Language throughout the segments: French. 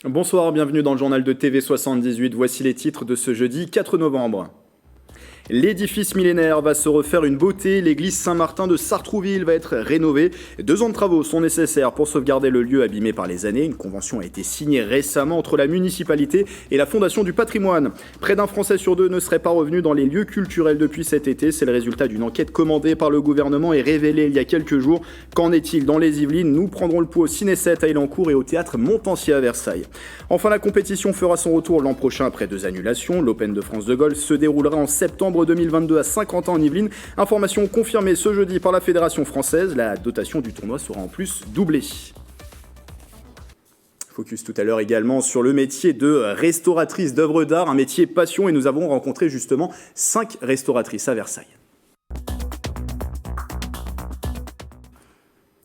Bonsoir, bienvenue dans le journal de TV78. Voici les titres de ce jeudi 4 novembre. L'édifice millénaire va se refaire une beauté. L'église Saint-Martin de Sartrouville va être rénovée. 2 ans de travaux sont nécessaires pour sauvegarder le lieu abîmé par les années. Une convention a été signée récemment entre la municipalité et la Fondation du patrimoine. Près d'un Français sur 2 ne serait pas revenu dans les lieux culturels depuis cet été. C'est le résultat d'une enquête commandée par le gouvernement et révélée il y a quelques jours. Qu'en est-il dans les Yvelines? Nous prendrons le pouls au Ciné 7 à Elancourt et au Théâtre Montpensier à Versailles. Enfin, la compétition fera son retour l'an prochain après 2 annulations. L'Open de France de golf se déroulera en septembre 2022 à Saint-Quentin en Yvelines. Information confirmée ce jeudi par la Fédération française. La dotation du tournoi sera en plus doublée. Focus tout à l'heure également sur le métier de restauratrice d'œuvres d'art, un métier passion, et nous avons rencontré justement 5 restauratrices à Versailles.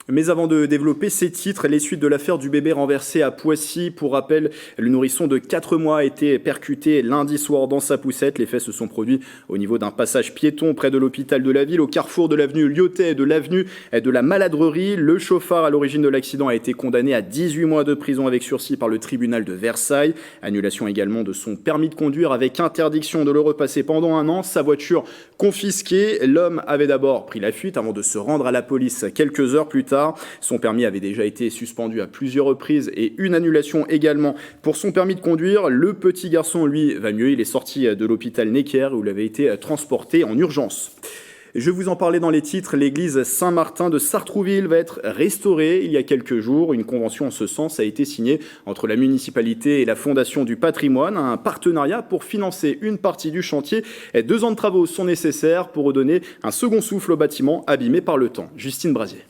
Mais avant de développer ces titres, les suites de l'affaire du bébé renversé à Poissy. Pour rappel, le nourrisson de 4 mois a été percuté lundi soir dans sa poussette. Les faits se sont produits au niveau d'un passage piéton près de l'hôpital de la ville, au carrefour de l'avenue Lyotet et de l'avenue de la Maladrerie. Le chauffard à l'origine de l'accident a été condamné à 18 mois de prison avec sursis par le tribunal de Versailles. Annulation également de son permis de conduire avec interdiction de le repasser pendant 1 an. Sa voiture confisquée. L'homme avait d'abord pris la fuite avant de se rendre à la police quelques heures plus tard. Son permis avait déjà été suspendu à plusieurs reprises et une annulation également pour son permis de conduire. Le petit garçon, lui, va mieux. Il est sorti de l'hôpital Necker où il avait été transporté en urgence. Je vous en parlais dans les titres, l'église Saint-Martin de Sartrouville va être restaurée il y a quelques jours. Une convention en ce sens a été signée entre la municipalité et la Fondation du patrimoine. Un partenariat pour financer une partie du chantier. 2 ans de travaux sont nécessaires pour redonner un second souffle au bâtiment abîmé par le temps. Justine Brasier.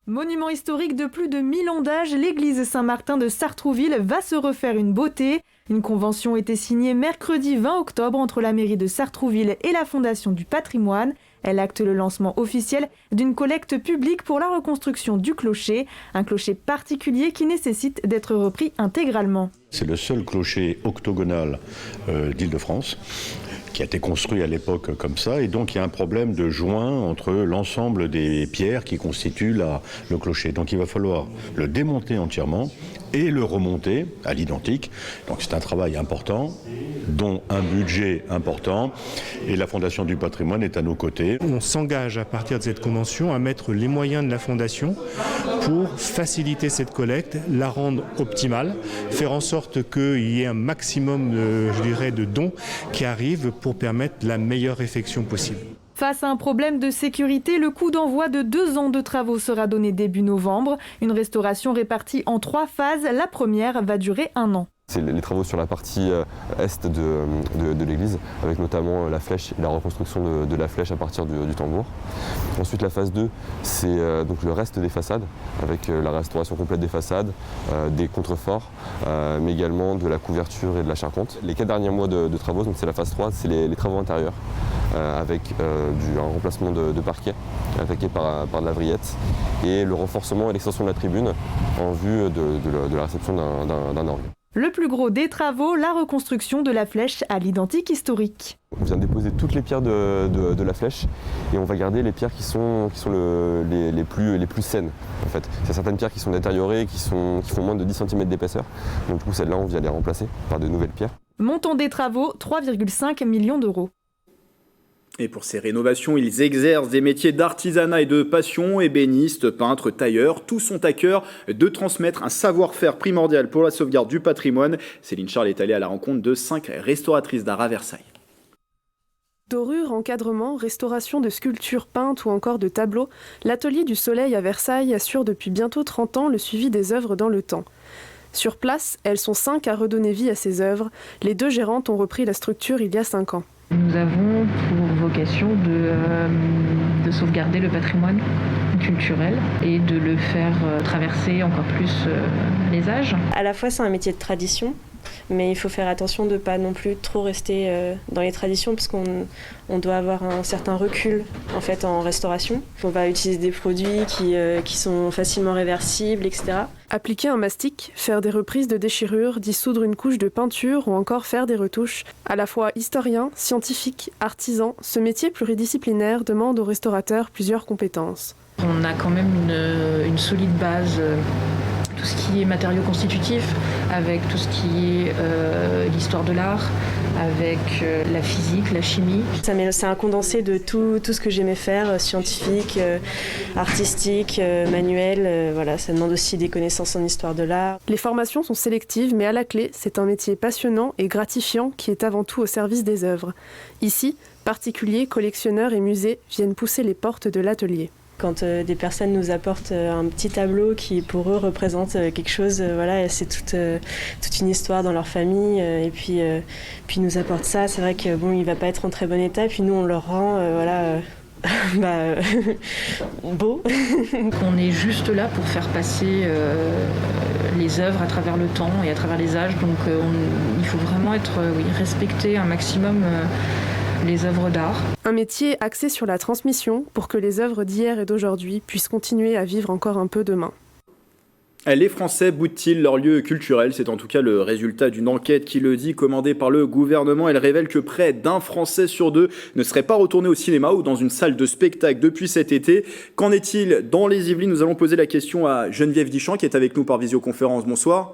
Monument historique de plus de 1000 ans d'âge, l'église Saint-Martin de Sartrouville va se refaire une beauté. Une convention a été signée mercredi 20 octobre entre la mairie de Sartrouville et la Fondation du patrimoine. Elle acte le lancement officiel d'une collecte publique pour la reconstruction du clocher, un clocher particulier qui nécessite d'être repris intégralement. C'est le seul clocher octogonal d'Île-de-France qui a été construit à l'époque comme ça, et donc il y a un problème de joint entre l'ensemble des pierres qui constituent le clocher. Donc il va falloir le démonter entièrement et le remonter à l'identique. Donc c'est un travail important, dont un budget important, et la Fondation du patrimoine est à nos côtés. On s'engage à partir de cette convention à mettre les moyens de la Fondation pour faciliter cette collecte, la rendre optimale, faire en sorte qu'il y ait un maximum de dons qui arrivent pour permettre la meilleure effection possible. Face à un problème de sécurité, le coup d'envoi de 2 ans de travaux sera donné début novembre. Une restauration répartie en 3 phases. La première va durer 1 an. C'est les travaux sur la partie est de l'église, avec notamment la flèche et la reconstruction de la flèche à partir du tambour. Ensuite, la phase 2, c'est donc le reste des façades, avec la restauration complète des façades, des contreforts, mais également de la couverture et de la charpente. Les 4 derniers mois de travaux, donc c'est la phase 3, c'est les travaux intérieurs, avec un remplacement de parquet attaqué par de la vrillette, et le renforcement et l'extension de la tribune en vue de la réception d'un orgue. Le plus gros des travaux, la reconstruction de la flèche à l'identique historique. On vient déposer toutes les pierres de la flèche et on va garder les pierres qui sont les plus saines. En fait, il y a certaines pierres qui sont détériorées, qui font moins de 10 cm d'épaisseur. Donc du coup, celles-là, on vient les remplacer par de nouvelles pierres. Montant des travaux, 3,5 millions d'euros. Et pour ces rénovations, ils exercent des métiers d'artisanat et de passion, ébénistes, peintres, tailleurs. Tous sont à cœur de transmettre un savoir-faire primordial pour la sauvegarde du patrimoine. Céline Charles est allée à la rencontre de 5 restauratrices d'art à Versailles. Dorure, encadrement, restauration de sculptures peintes ou encore de tableaux, l'Atelier du Soleil à Versailles assure depuis bientôt 30 ans le suivi des œuvres dans le temps. Sur place, elles sont 5 à redonner vie à ces œuvres. Les 2 gérantes ont repris la structure il y a 5 ans. Nous avons pour vocation de sauvegarder le patrimoine culturel et de le faire traverser encore plus les âges. À la fois, c'est un métier de tradition, mais il faut faire attention de ne pas non plus trop rester dans les traditions parce qu'on doit avoir un certain recul en fait en restauration. On va utiliser des produits qui sont facilement réversibles, etc. Appliquer un mastic, faire des reprises de déchirures, dissoudre une couche de peinture ou encore faire des retouches. À la fois historien, scientifique, artisan, ce métier pluridisciplinaire demande aux restaurateurs plusieurs compétences. On a quand même une solide base tout ce qui est matériaux constitutifs, avec tout ce qui est l'histoire de l'art, avec la physique, la chimie. C'est un condensé de tout ce que j'aimais faire, scientifique, artistique, manuel. Voilà, ça demande aussi des connaissances en histoire de l'art. Les formations sont sélectives, mais à la clé, c'est un métier passionnant et gratifiant qui est avant tout au service des œuvres. Ici, particuliers, collectionneurs et musées viennent pousser les portes de l'atelier. Quand des personnes nous apportent un petit tableau qui pour eux représente quelque chose, voilà, c'est toute une histoire dans leur famille, et puis nous apportent ça, c'est vrai que bon, il va pas être en très bon état, puis nous on leur rend beau. On est juste là pour faire passer les œuvres à travers le temps et à travers les âges, donc il faut vraiment respecter un maximum les œuvres d'art. Un métier axé sur la transmission pour que les œuvres d'hier et d'aujourd'hui puissent continuer à vivre encore un peu demain. Les Français boudent-ils leur lieu culturel ? C'est en tout cas le résultat d'une enquête qui le dit, commandée par le gouvernement. Elle révèle que près d'un Français sur deux ne serait pas retourné au cinéma ou dans une salle de spectacle depuis cet été. Qu'en est-il dans les Yvelines ? Nous allons poser la question à Geneviève Dichamp qui est avec nous par visioconférence. Bonsoir.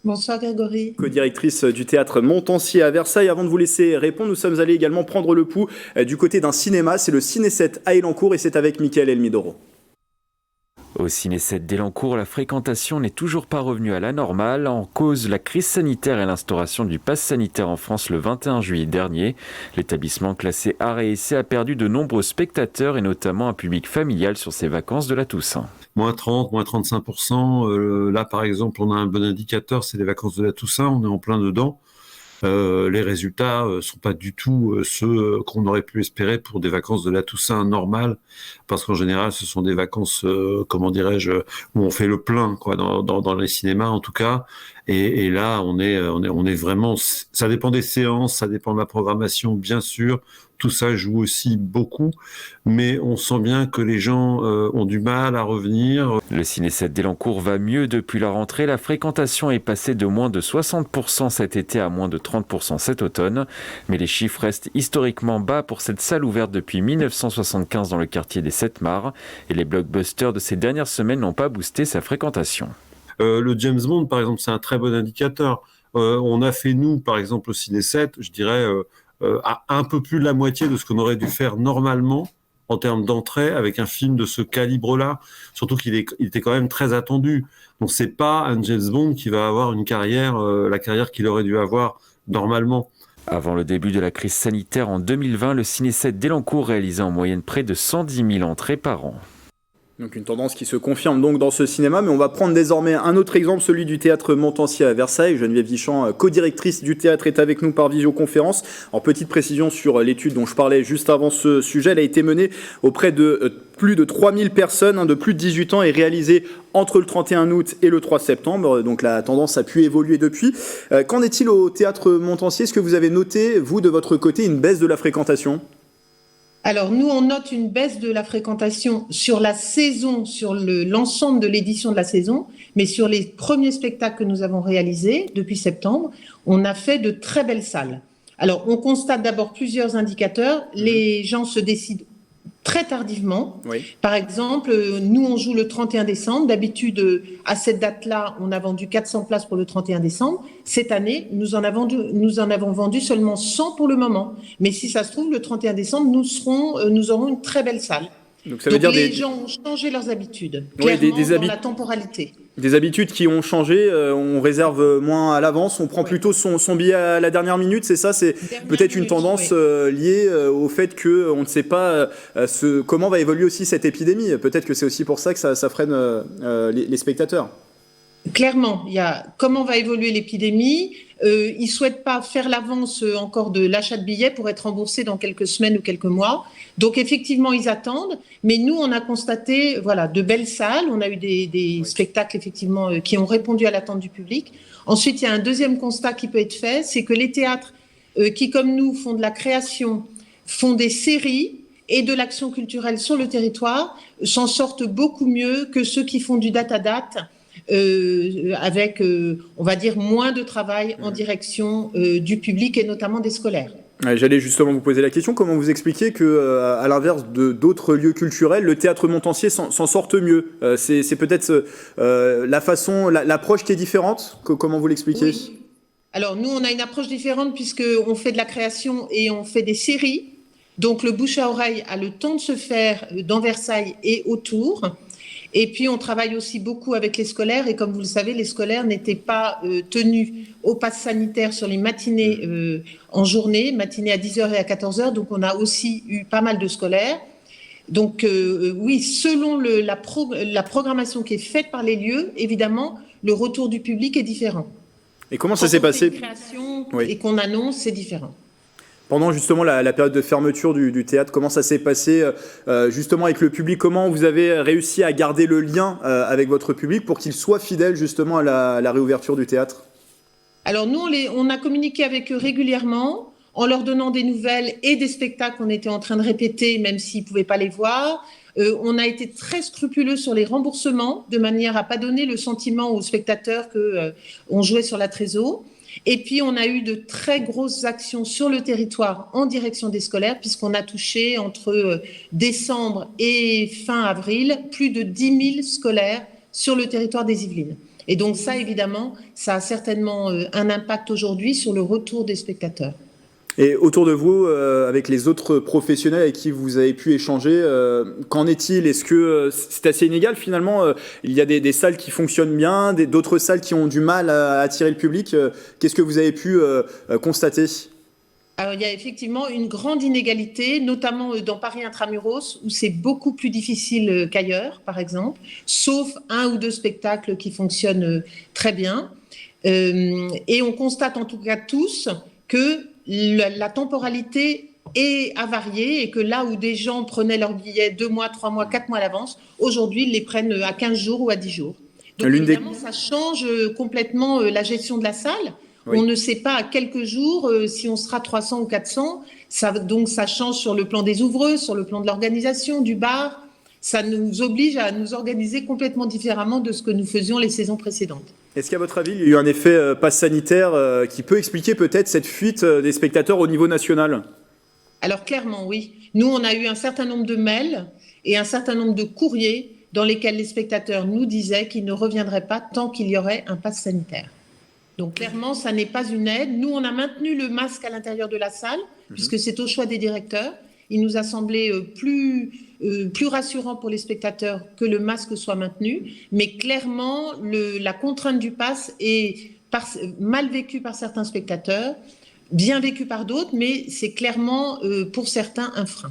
Bonsoir Grégory. Co-directrice du théâtre Montansier à Versailles. Avant de vous laisser répondre, nous sommes allés également prendre le pouls du côté d'un cinéma. C'est le Ciné 7 à Elancourt et c'est avec Mickaël Elmidoro. Au Ciné 7 d'Elancourt, la fréquentation n'est toujours pas revenue à la normale. En cause, la crise sanitaire et l'instauration du pass sanitaire en France le 21 juillet dernier. L'établissement classé art et essai a perdu de nombreux spectateurs et notamment un public familial sur ses vacances de la Toussaint. Moins 30, moins 35%. Là, par exemple, on a un bon indicateur, c'est les vacances de la Toussaint, on est en plein dedans. Les résultats sont pas du tout ceux qu'on aurait pu espérer pour des vacances de la Toussaint normales, parce qu'en général, ce sont des vacances, comment dirais-je, où on fait le plein, quoi, dans les cinémas en tout cas. Et là, on est vraiment. Ça dépend des séances, ça dépend de la programmation, bien sûr. Tout ça joue aussi beaucoup, mais on sent bien que les gens ont du mal à revenir. Le Ciné 7 d'Elancourt va mieux depuis la rentrée. La fréquentation est passée de moins de 60% cet été à moins de 30% cet automne. Mais les chiffres restent historiquement bas pour cette salle ouverte depuis 1975 dans le quartier des Sept Mares. Et les blockbusters de ces dernières semaines n'ont pas boosté sa fréquentation. Le James Bond, par exemple, c'est un très bon indicateur. On a fait, nous, par exemple, au Ciné 7, je dirais... à un peu plus de la moitié de ce qu'on aurait dû faire normalement en termes d'entrée avec un film de ce calibre-là, surtout qu'il était quand même très attendu. Donc c'est pas un James Bond qui va avoir une carrière, la carrière qu'il aurait dû avoir normalement. Avant le début de la crise sanitaire en 2020, le Ciné 7 d'Elancourt réalisait en moyenne près de 110 000 entrées par an. Donc une tendance qui se confirme donc dans ce cinéma, mais on va prendre désormais un autre exemple, celui du théâtre Montansier à Versailles. Geneviève Dichamp, co-directrice du théâtre, est avec nous par visioconférence. En petite précision sur l'étude dont je parlais juste avant ce sujet, elle a été menée auprès de plus de 3000 personnes de plus de 18 ans et réalisée entre le 31 août et le 3 septembre. Donc la tendance a pu évoluer depuis. Qu'en est-il au théâtre Montansier ? Est-ce que vous avez noté, vous, de votre côté, une baisse de la fréquentation ? Alors, nous, on note une baisse de la fréquentation sur la saison, sur l'ensemble de l'édition de la saison, mais sur les premiers spectacles que nous avons réalisés depuis septembre, on a fait de très belles salles. Alors, on constate d'abord plusieurs indicateurs. Les gens se décident très tardivement. Oui. Par exemple, nous, on joue le 31 décembre. D'habitude, à cette date-là, on a vendu 400 places pour le 31 décembre. Cette année, nous en avons vendu seulement 100 pour le moment. Mais si ça se trouve, le 31 décembre, nous aurons une très belle salle. Donc ça veut dire les gens ont changé leurs habitudes, clairement, dans la temporalité. Des habitudes qui ont changé, on réserve moins à l'avance, on prend plutôt son billet à la dernière minute, c'est ça ? C'est peut-être une tendance liée au fait qu'on ne sait pas comment va évoluer aussi cette épidémie. Peut-être que c'est aussi pour ça que ça freine les spectateurs. Clairement, il y a comment va évoluer l'épidémie. Ils ne souhaitent pas faire l'avance encore de l'achat de billets pour être remboursés dans quelques semaines ou quelques mois. Donc effectivement, ils attendent. Mais nous, on a constaté de belles salles. On a eu des spectacles effectivement qui ont répondu à l'attente du public. Ensuite, il y a un deuxième constat qui peut être fait, c'est que les théâtres qui, comme nous, font de la création, font des séries et de l'action culturelle sur le territoire, s'en sortent beaucoup mieux que ceux qui font du date-à-date. Avec, on va dire, moins de travail en direction du public et notamment des scolaires. J'allais justement vous poser la question, comment vous expliquez que, à l'inverse de d'autres lieux culturels, le théâtre montancier s'en sorte mieux? C'est peut-être la façon, l'approche qui est différente? Comment vous l'expliquez? Oui. Alors nous, on a une approche différente puisqu'on fait de la création et on fait des séries. Donc le bouche à oreille a le temps de se faire dans Versailles et autour. Et puis on travaille aussi beaucoup avec les scolaires et comme vous le savez, les scolaires n'étaient pas tenus au pass sanitaire sur les matinées en journée, matinées à 10h et à 14h. Donc on a aussi eu pas mal de scolaires. Donc oui, selon la programmation qui est faite par les lieux, évidemment, le retour du public est différent. Et comment ça s'est passé? Création et qu'on annonce, c'est différent. Pendant justement la période de fermeture du théâtre, comment ça s'est passé justement avec le public? Comment vous avez réussi à garder le lien avec votre public pour qu'il soit fidèle justement à la réouverture du théâtre? Alors nous, on a communiqué avec eux régulièrement en leur donnant des nouvelles et des spectacles qu'on était en train de répéter, même s'ils ne pouvaient pas les voir. On a été très scrupuleux sur les remboursements, de manière à ne pas donner le sentiment aux spectateurs qu'on jouait sur la trésor. Et puis, on a eu de très grosses actions sur le territoire en direction des scolaires, puisqu'on a touché entre décembre et fin avril plus de 10 000 scolaires sur le territoire des Yvelines. Et donc ça, évidemment, ça a certainement un impact aujourd'hui sur le retour des spectateurs. Et autour de vous, avec les autres professionnels avec qui vous avez pu échanger, qu'en est-il? Est-ce que c'est assez inégal finalement? Il y a des salles qui fonctionnent bien, d'autres salles qui ont du mal à attirer le public. Qu'est-ce que vous avez pu constater? Alors, il y a effectivement une grande inégalité, notamment dans Paris Intramuros, où c'est beaucoup plus difficile qu'ailleurs, par exemple, sauf 1 ou 2 spectacles qui fonctionnent très bien. Et on constate en tout cas tous que la temporalité a varié et que là où des gens prenaient leurs billets 2 mois, 3 mois, 4 mois à l'avance, aujourd'hui, ils les prennent à 15 jours ou à 10 jours. Donc évidemment, ça change complètement la gestion de la salle. Oui. On ne sait pas à quelques jours si on sera 300 ou 400. Donc ça change sur le plan des ouvreux, sur le plan de l'organisation, du bar. Ça nous oblige à nous organiser complètement différemment de ce que nous faisions les saisons précédentes. Est-ce qu'à votre avis, il y a eu un effet pass sanitaire qui peut expliquer peut-être cette fuite des spectateurs au niveau national? Alors clairement, oui. Nous, on a eu un certain nombre de mails et un certain nombre de courriers dans lesquels les spectateurs nous disaient qu'ils ne reviendraient pas tant qu'il y aurait un pass sanitaire. Donc clairement, ça n'est pas une aide. Nous, on a maintenu le masque à l'intérieur de la salle, puisque c'est au choix des directeurs. Il nous a semblé plus rassurant pour les spectateurs que le masque soit maintenu. Mais clairement, la contrainte du pass est mal vécue par certains spectateurs, bien vécue par d'autres, mais c'est clairement pour certains un frein.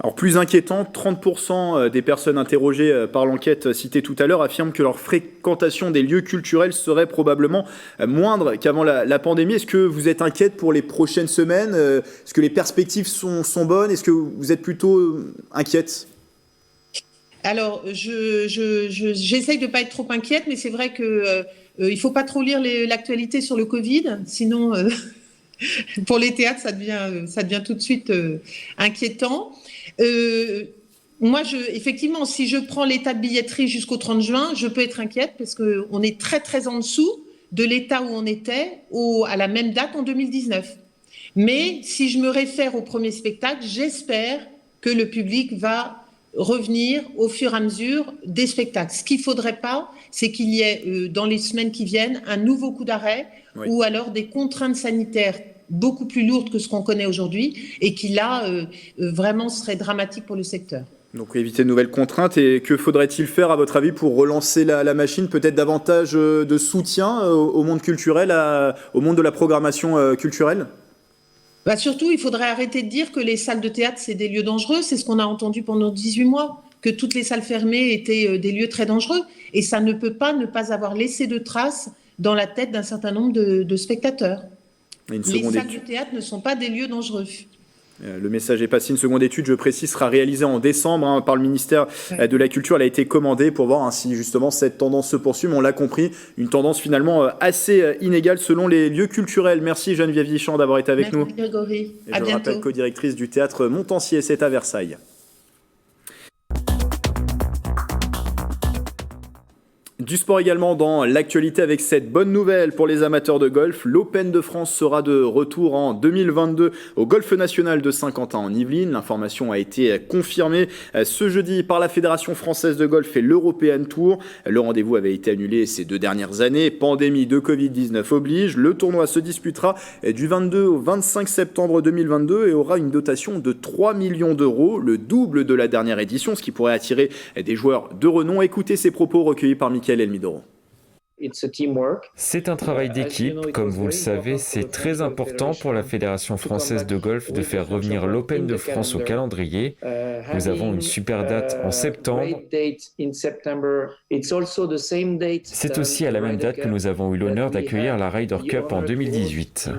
Alors plus inquiétant, 30% des personnes interrogées par l'enquête citée tout à l'heure affirment que leur fréquentation des lieux culturels serait probablement moindre qu'avant la pandémie. Est-ce que vous êtes inquiète pour les prochaines semaines? Est-ce que les perspectives sont bonnes? Est-ce que vous êtes plutôt inquiète? Alors, j'essaye de ne pas être trop inquiète, mais c'est vrai qu'il ne faut pas trop lire l'actualité sur le Covid, sinon pour les théâtres, ça devient tout de suite inquiétant. Moi, effectivement, si je prends l'état de billetterie jusqu'au 30 juin, je peux être inquiète parce qu'on est très, très en dessous de l'état où on était à la même date en 2019. Mais si je me réfère au premier spectacle, j'espère que le public va revenir au fur et à mesure des spectacles. Ce qu'il ne faudrait pas, c'est qu'il y ait, dans les semaines qui viennent, un nouveau coup d'arrêt ou alors des contraintes sanitaires beaucoup plus lourde que ce qu'on connaît aujourd'hui et qui là vraiment serait dramatique pour le secteur. Donc éviter de nouvelles contraintes. Et que faudrait-il faire à votre avis pour relancer la machine? Peut-être davantage de soutien au monde culturel, au monde de la programmation culturelle? Surtout, il faudrait arrêter de dire que les salles de théâtre, c'est des lieux dangereux. C'est ce qu'on a entendu pendant 18 mois, que toutes les salles fermées étaient des lieux très dangereux. Et ça ne peut pas ne pas avoir laissé de traces dans la tête d'un certain nombre de spectateurs. Les salles de théâtre ne sont pas des lieux dangereux. Le message est passé. Une seconde étude, je précise, sera réalisée en décembre par le ministère de la Culture. Elle a été commandée pour voir si justement cette tendance se poursuit. Mais on l'a compris, une tendance finalement assez inégale selon les lieux culturels. Merci Geneviève Vichand d'avoir été avec nous. Merci Grégory. À bientôt. Je rappelle, co-directrice du théâtre Montancier, c'est à Versailles. Du sport également dans l'actualité avec cette bonne nouvelle pour les amateurs de golf. L'Open de France sera de retour en 2022 au Golf National de Saint-Quentin en Yvelines. L'information a été confirmée ce jeudi par la Fédération française de golf et l'European Tour. Le rendez-vous avait été annulé ces 2 dernières années. Pandémie de Covid-19 oblige. Le tournoi se disputera du 22 au 25 septembre 2022 et aura une dotation de 3 millions d'euros, le double de la dernière édition, ce qui pourrait attirer des joueurs de renom. Écoutez ces propos recueillis par Michael Elmidoro. C'est un travail d'équipe. Comme vous le savez, c'est très important pour la Fédération française de golf de faire revenir l'Open de France au calendrier. Nous avons une super date en septembre. C'est aussi à la même date que nous avons eu l'honneur d'accueillir la Ryder Cup en 2018.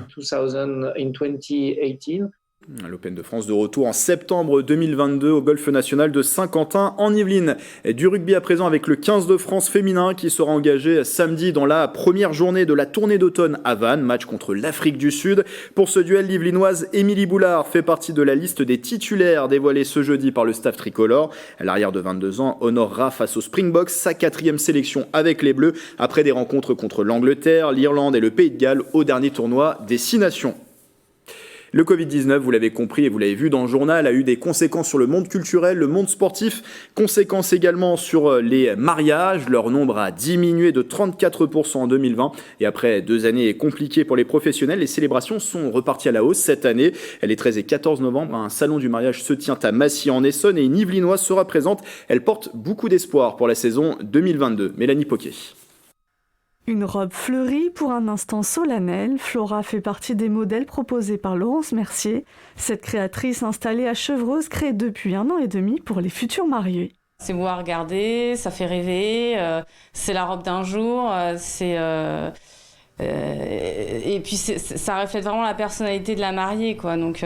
L'Open de France de retour en septembre 2022 au Golf National de Saint-Quentin en Yvelines. Du rugby à présent avec le 15 de France féminin qui sera engagé samedi dans la première journée de la tournée d'automne à Vannes, match contre l'Afrique du Sud. Pour ce duel, l'Yvelinoise Émilie Boulard fait partie de la liste des titulaires dévoilée ce jeudi par le staff tricolore. L'arrière de 22 ans honorera face aux Springboks sa 4e sélection avec les Bleus après des rencontres contre l'Angleterre, l'Irlande et le Pays de Galles au dernier tournoi des 6 nations. Le Covid-19, vous l'avez compris et vous l'avez vu dans le journal, a eu des conséquences sur le monde culturel, le monde sportif, conséquences également sur les mariages. Leur nombre a diminué de 34% en 2020 et après 2 années compliquées pour les professionnels, les célébrations sont reparties à la hausse cette année. Les 13 et 14 novembre, un salon du mariage se tient à Massy en Essonne et une Yvelinoise sera présente. Elle porte beaucoup d'espoir pour la saison 2022. Mélanie Poquet. Une robe fleurie pour un instant solennel, Flora fait partie des modèles proposés par Laurence Mercier. Cette créatrice installée à Chevreuse crée depuis 1 an et demi pour les futurs mariés. C'est beau à regarder, ça fait rêver, c'est la robe d'un jour, et puis ça reflète vraiment la personnalité de la mariée, quoi. Donc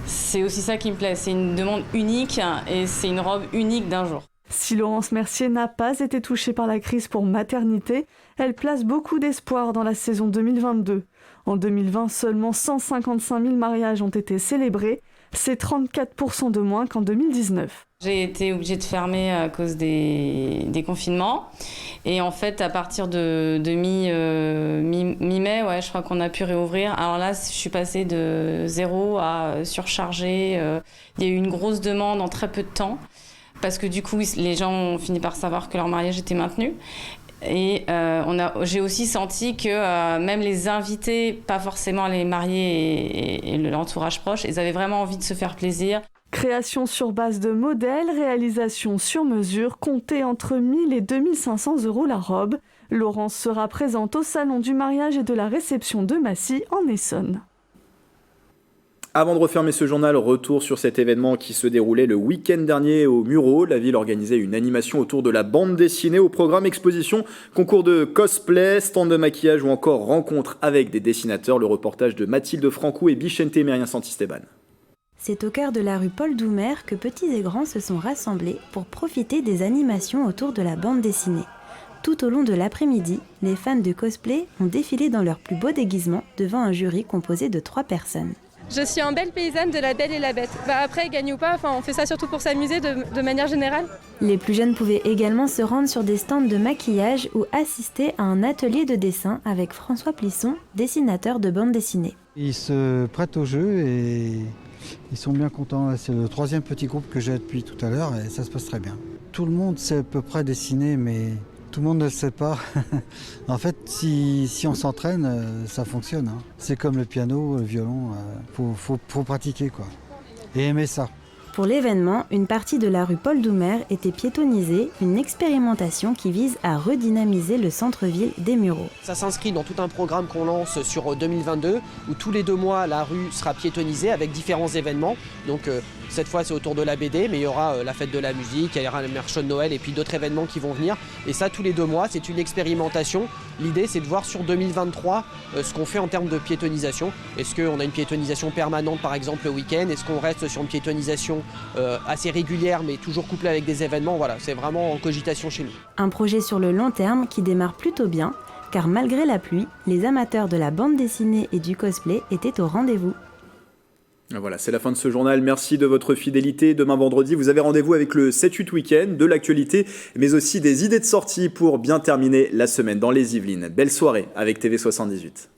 c'est aussi ça qui me plaît, c'est une demande unique et c'est une robe unique d'un jour. Si Laurence Mercier n'a pas été touchée par la crise pour maternité, elle place beaucoup d'espoir dans la saison 2022. En 2020, seulement 155 000 mariages ont été célébrés, c'est 34% de moins qu'en 2019. J'ai été obligée de fermer à cause des confinements. Et en fait, à partir de mi-mai, je crois qu'on a pu réouvrir. Alors là, je suis passée de 0 à surchargée. Il y a eu une grosse demande en très peu de temps. Parce que du coup, les gens ont fini par savoir que leur mariage était maintenu. Et j'ai aussi senti que même les invités, pas forcément les mariés et l'entourage proche, ils avaient vraiment envie de se faire plaisir. Création sur base de modèles, réalisation sur mesure, comptez entre 1 000 et 2 500 € la robe. Laurence sera présente au salon du mariage et de la réception de Massy en Essonne. Avant de refermer ce journal, retour sur cet événement qui se déroulait le week-end dernier au Murau. La ville organisait une animation autour de la bande dessinée. Au programme exposition, concours de cosplay, stand de maquillage ou encore rencontre avec des dessinateurs. Le reportage de Mathilde Francou et Bichente Mérien-Santisteban. C'est au cœur de la rue Paul Doumer que petits et grands se sont rassemblés pour profiter des animations autour de la bande dessinée. Tout au long de l'après-midi, les fans de cosplay ont défilé dans leurs plus beaux déguisements devant un jury composé de 3 personnes. Je suis un belle paysanne de La Belle et la Bête. Après, gagne ou pas, on fait ça surtout pour s'amuser de manière générale. Les plus jeunes pouvaient également se rendre sur des stands de maquillage ou assister à un atelier de dessin avec François Plisson, dessinateur de bande dessinée. Ils se prêtent au jeu et ils sont bien contents. C'est le 3e petit groupe que j'ai depuis tout à l'heure et ça se passe très bien. Tout le monde sait à peu près dessiner, mais tout le monde ne le sait pas. En fait, si on s'entraîne, ça fonctionne. C'est comme le piano, le violon, faut pratiquer quoi. Et aimer ça. Pour l'événement, une partie de la rue Paul Doumer était piétonnisée, une expérimentation qui vise à redynamiser le centre-ville des Mureaux. Ça s'inscrit dans tout un programme qu'on lance sur 2022, où tous les 2 mois, la rue sera piétonnisée avec différents événements. Donc cette fois, c'est autour de la BD, mais il y aura la fête de la musique, il y aura le marché de Noël et puis d'autres événements qui vont venir. Et ça, tous les 2 mois, c'est une expérimentation. L'idée, c'est de voir sur 2023 ce qu'on fait en termes de piétonisation. Est-ce qu'on a une piétonisation permanente, par exemple, le week-end? Est-ce qu'on reste sur une piétonisation assez régulière, mais toujours couplée avec des événements? Voilà, c'est vraiment en cogitation chez nous. Un projet sur le long terme qui démarre plutôt bien, car malgré la pluie, les amateurs de la bande dessinée et du cosplay étaient au rendez-vous. Voilà, c'est la fin de ce journal. Merci de votre fidélité. Demain vendredi, vous avez rendez-vous avec le 7-8 Week-end, de l'actualité, mais aussi des idées de sortie pour bien terminer la semaine dans les Yvelines. Belle soirée avec TV78.